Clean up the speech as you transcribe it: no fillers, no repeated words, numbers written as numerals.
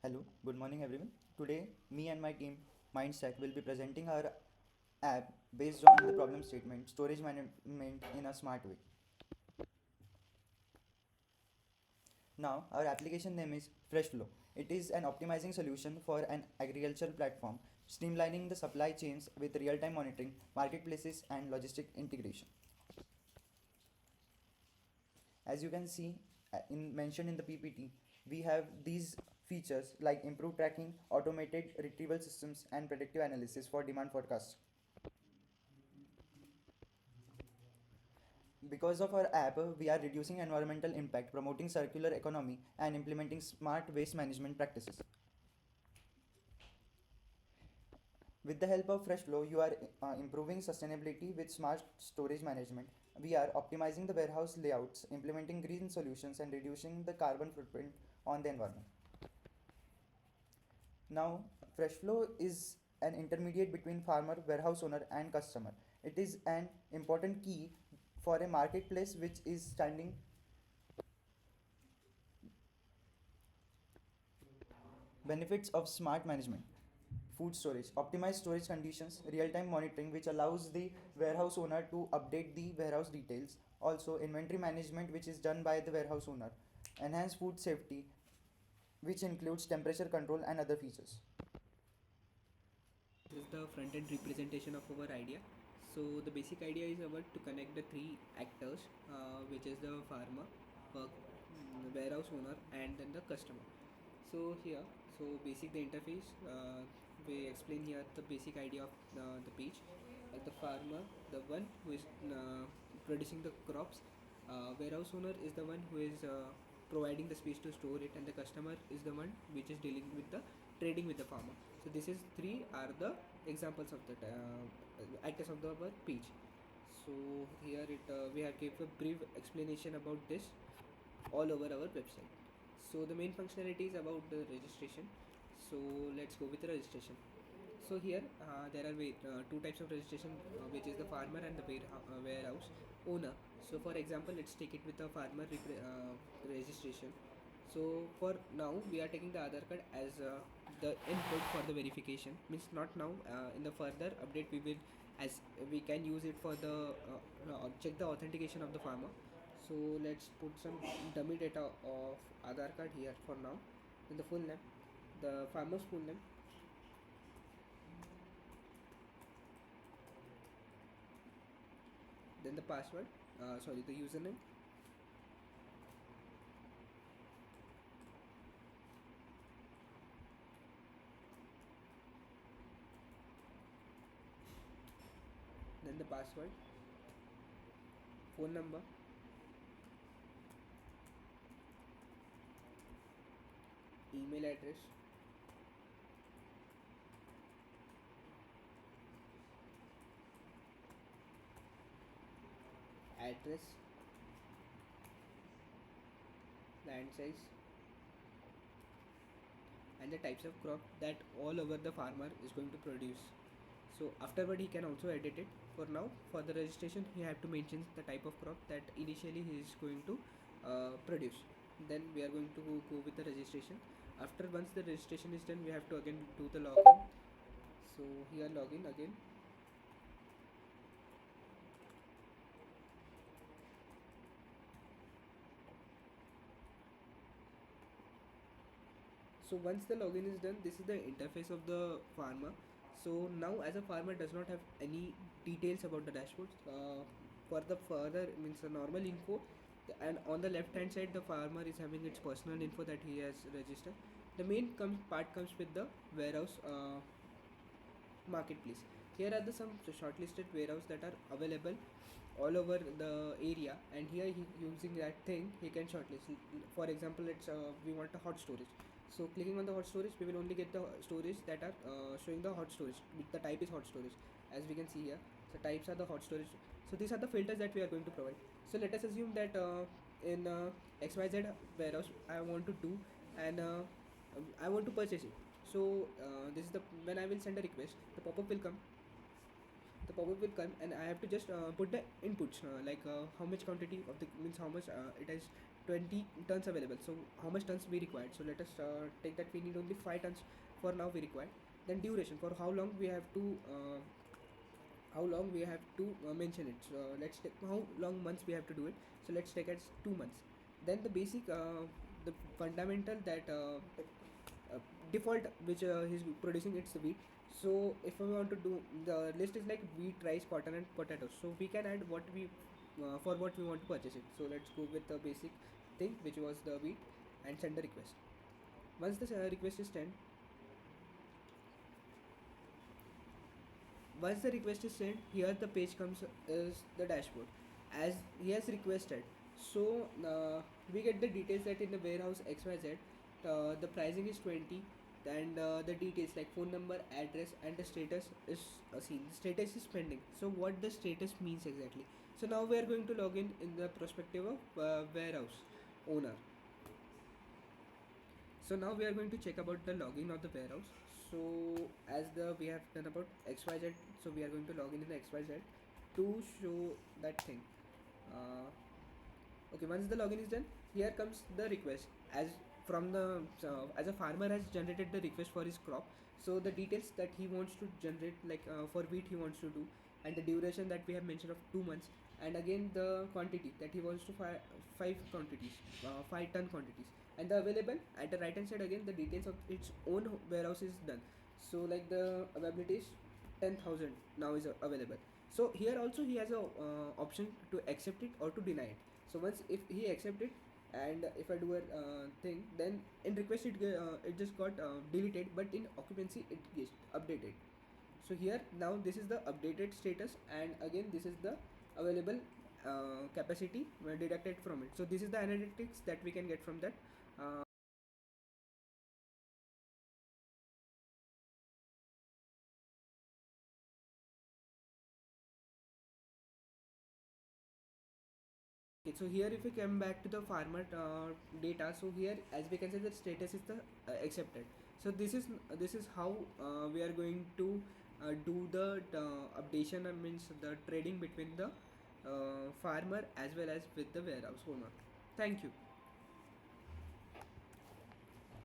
Hello, good morning everyone. Today, me and my team, Mindstack, will be presenting our app based on the problem statement storage management in a smart way. Now, our application name is FreshFlow. It is an optimizing solution for an agricultural platform, streamlining the supply chains with real time monitoring, marketplaces, and logistic integration. As you can see mentioned in the PPT, we have these features like improved tracking, automated retrieval systems, and predictive analysis for demand forecast. Because of our app, we are reducing environmental impact, promoting circular economy, and implementing smart waste management practices. With the help of FreshFlow, you are improving sustainability with smart storage management. We are optimizing the warehouse layouts, implementing green solutions, and reducing the carbon footprint on the environment. Now, FreshFlow is an intermediate between farmer, warehouse owner, and customer. It is an important key for a marketplace which is standing. Benefits of smart management: food storage, optimized storage conditions, real time monitoring, which allows the warehouse owner to update the warehouse details. Also, inventory management, which is done by the warehouse owner. Enhanced food safety, which includes temperature control and other features. This is the front end representation of our idea. So the basic idea is about to connect the three actors, which is the farmer, warehouse owner, and then the customer. So here, so basic the interface. We explain here the basic idea of the page. The farmer, the one who is producing the crops. Warehouse owner is the one who is providing the space to store it, and the customer is the one which is dealing with the trading with the farmer. So this is three are the examples of the actors of the our page. So here we have gave a brief explanation about this all over our website. So the main functionality is about the registration. So let's go with the registration. So here there are two types of registration, which is the farmer and the warehouse owner. So for example, let's take it with the farmer registration. So for now, we are taking the Aadhaar card as the input for the verification. Means not now. In the further update, we will as we can use it for the check the authentication of the farmer. So let's put some dummy data of Aadhaar card here for now. Then the full name, the farmer's full name, then the password. Sorry, the username, then the password, phone number, email address, address, land size, and the types of crop that all over the farmer is going to produce. So afterward he can also edit it. For now, for the registration, he have to mention the type of crop that initially he is going to produce. Then we are going to go with the registration. After once the registration is done, we have to again do the login. So here login again. So once the login is done, this is the interface of the farmer. So now as a farmer does not have any details about the dashboard. For the further means the normal info, and on the left hand side the farmer is having its personal info that he has registered. The main part comes with the warehouse marketplace. Here are the some shortlisted warehouse that are available all over the area, and here he using that thing he can shortlist. For example, let's we want a hot storage. So clicking on the hot storage, we will only get the storage that are showing the hot storage. The type is hot storage, as we can see here. So types are the hot storage. So these are the filters that we are going to provide. So let us assume that in XYZ warehouse I want to do, and I want to purchase it. So this is the when I will send a request, the pop-up will come. The pop-up will come, and I have to just put the inputs, like how much quantity of the means how much it is 20 tons available. So how much tons we required? So let us take that we need only 5 tons for now we require. Then duration, for how long we have to mention it. So let's take how long months we have to do it. So let's take as 2 months. Then the basic the fundamental that default which he's producing, it's wheat. So if we want to do, the list is like wheat, rice, cotton and potatoes. So we can add what we for what we want to purchase it. So let's go with the basic thing which was the wheat and send the request. Once the request is sent, here the page comes is the dashboard as he has requested. So we get the details that in the warehouse XYZ the pricing is 20, and the details like phone number, address and the status is seen. The status is pending. So what the status means exactly? So now we are going to log in the perspective of warehouse owner. So now we are going to check about the login of the warehouse. So as the we have done about XYZ, so we are going to log in the XYZ to show that thing. Okay, once the login is done, here comes the request. As from the as a farmer has generated the request for his crop, so the details that he wants to generate, like for wheat he wants to do, and the duration that we have mentioned of 2 months, and again the quantity that he wants to five quantities, 5 ton quantities, and the available at the right hand side again the details of its own warehouse is done. So like the availability is 10,000 now is available. So here also he has a option to accept it or to deny it. So once if he accept it, and if I do a thing, then in request it just got deleted, but in occupancy it gets updated. So here now this is the updated status, and again this is the available capacity deducted from it. So this is the analytics that we can get from that. Okay, so here if we come back to the farmer data, so here as we can see the status is the accepted. So this is how we are going to do the updation, means the trading between the farmer as well as with the warehouse owner. Thank you.